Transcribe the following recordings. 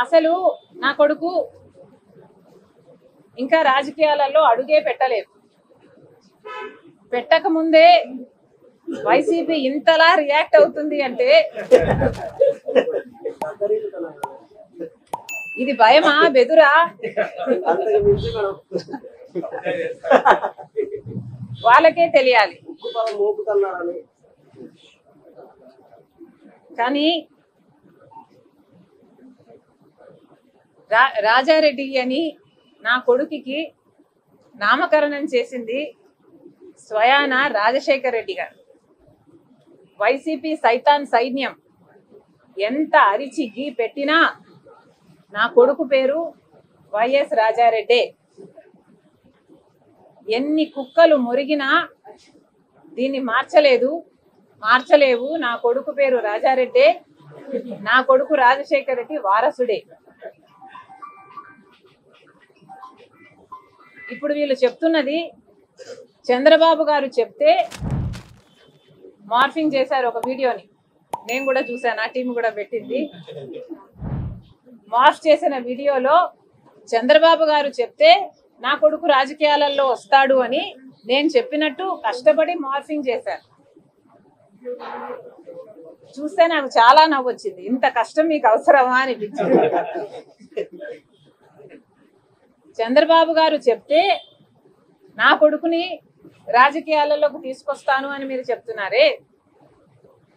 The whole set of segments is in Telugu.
అసలు నా కొడుకు ఇంకా రాజకీయాలలో అడుగే పెట్టలేదు. పెట్టక ముందే వైసీపీ ఇంతలా రియాక్ట్ అవుతుంది అంటే ఇది భయమా బెదురా? వాళ్ళకే తెలియాలి. కానీ రాజారెడ్డి అని నా కొడుకుకి నామకరణం చేసింది స్వయాన రాజశేఖర్ రెడ్డి గారు. వైసీపీ సైతాన్ సైన్యం ఎంత అరిచి గీ పెట్టినా నా కొడుకు పేరు వైఎస్ రాజారెడ్డే. ఎన్ని కుక్కలు మొరిగినా దీన్ని మార్చలేవు. నా కొడుకు పేరు రాజారెడ్డే. నా కొడుకు రాజశేఖర్ రెడ్డి వారసుడే. ఇప్పుడు వీళ్ళు చెప్తున్నది చంద్రబాబు గారు చెప్తే మార్ఫింగ్ చేశారు ఒక వీడియోని. నేను కూడా చూసాను, ఆ టీం కూడా పెట్టింది. మార్ఫ్ చేసిన వీడియోలో చంద్రబాబు గారు చెప్తే నా కొడుకు రాజకీయాలలో వస్తాడు అని నేను చెప్పినట్టు కష్టపడి మార్ఫింగ్ చేశారు. చూస్తే నాకు చాలా నవ్వు వచ్చింది. ఇంత కష్టం మీకు అవసరమా అనిపించింది. చంద్రబాబు గారు చెప్తే నా కొడుకుని రాజకీయాలలోకి తీసుకొస్తాను అని మీరు చెప్తున్నారే,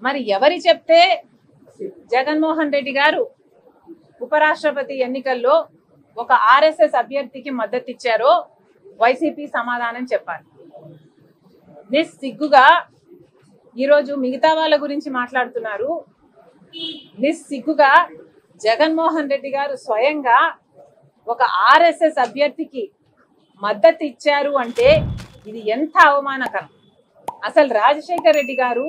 మరి ఎవరి చెప్తే జగన్మోహన్ రెడ్డి గారు ఉపరాష్ట్రపతి ఎన్నికల్లో ఒక ఆర్ఎస్ఎస్ అభ్యర్థికి మద్దతు ఇచ్చారో వైసీపీ సమాధానం చెప్పాలి. నిస్సిగ్గుగా ఈరోజు మిగతా వాళ్ళ గురించి మాట్లాడుతున్నారు. నిస్సిగ్గుగా జగన్మోహన్ రెడ్డి గారు స్వయంగా ఒక ఆర్ఎస్ఎస్ అభ్యర్థికి మద్దతు ఇచ్చారు అంటే ఇది ఎంత అవమానకరం. అసలు రాజశేఖర్ రెడ్డి గారు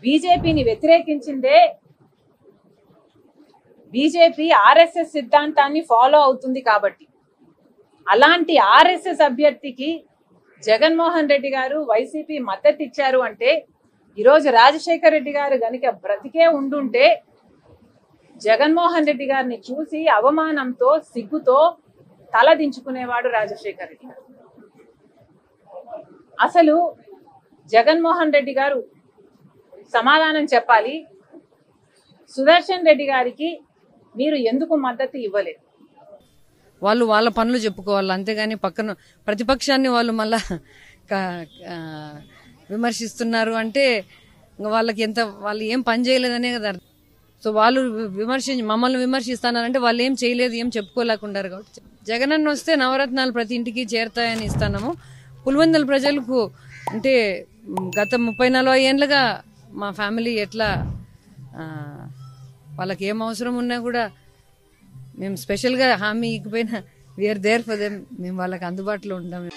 బీజేపీని వ్యతిరేకించిందే బీజేపీ ఆర్ఎస్ఎస్ సిద్ధాంతాన్ని ఫాలో అవుతుంది కాబట్టి. అలాంటి ఆర్ఎస్ఎస్ అభ్యర్థికి జగన్మోహన్ రెడ్డి గారు వైసీపీ మద్దతు ఇచ్చారు అంటే ఈరోజు రాజశేఖర్ రెడ్డి గారు గనుక బ్రతికే ఉండుంటే జగన్మోహన్ రెడ్డి గారిని చూసి అవమానంతో సిగ్గుతో తల దించుకునేవాడు రాజశేఖర్ రెడ్డి గారు. అసలు జగన్మోహన్ రెడ్డి గారు సమాధానం చెప్పాలి. సుదర్శన్ రెడ్డి గారికి మీరు ఎందుకు మద్దతు ఇవ్వలేదు? వాళ్ళు వాళ్ళ పనులు చెప్పుకోవాలి, అంతేగాని పక్కన ప్రతిపక్షాన్ని వాళ్ళు మళ్ళా విమర్శిస్తున్నారు అంటే వాళ్ళకి వాళ్ళు ఏం పని చేయలేదనే కదా. సో వాళ్ళు మమ్మల్ని విమర్శిస్తున్నారంటే వాళ్ళు ఏం చేయలేదు, ఏం చెప్పుకోలేకున్నారు. కాబట్టి జగనన్న వస్తే నవరత్నాలు ప్రతి ఇంటికి చేరుతాయని ఇస్తున్నాము. పులివెందుల ప్రజలకు అంటే గత 30-40 ఏళ్ళుగా మా ఫ్యామిలీ ఎట్లా వాళ్ళకి ఏం అవసరం ఉన్నా కూడా మేము స్పెషల్గా హామీ ఇకపోయినా వీఆర్ దేర్ ఫర్ దెమ్. మేము వాళ్ళకి అందుబాటులో ఉంటాము.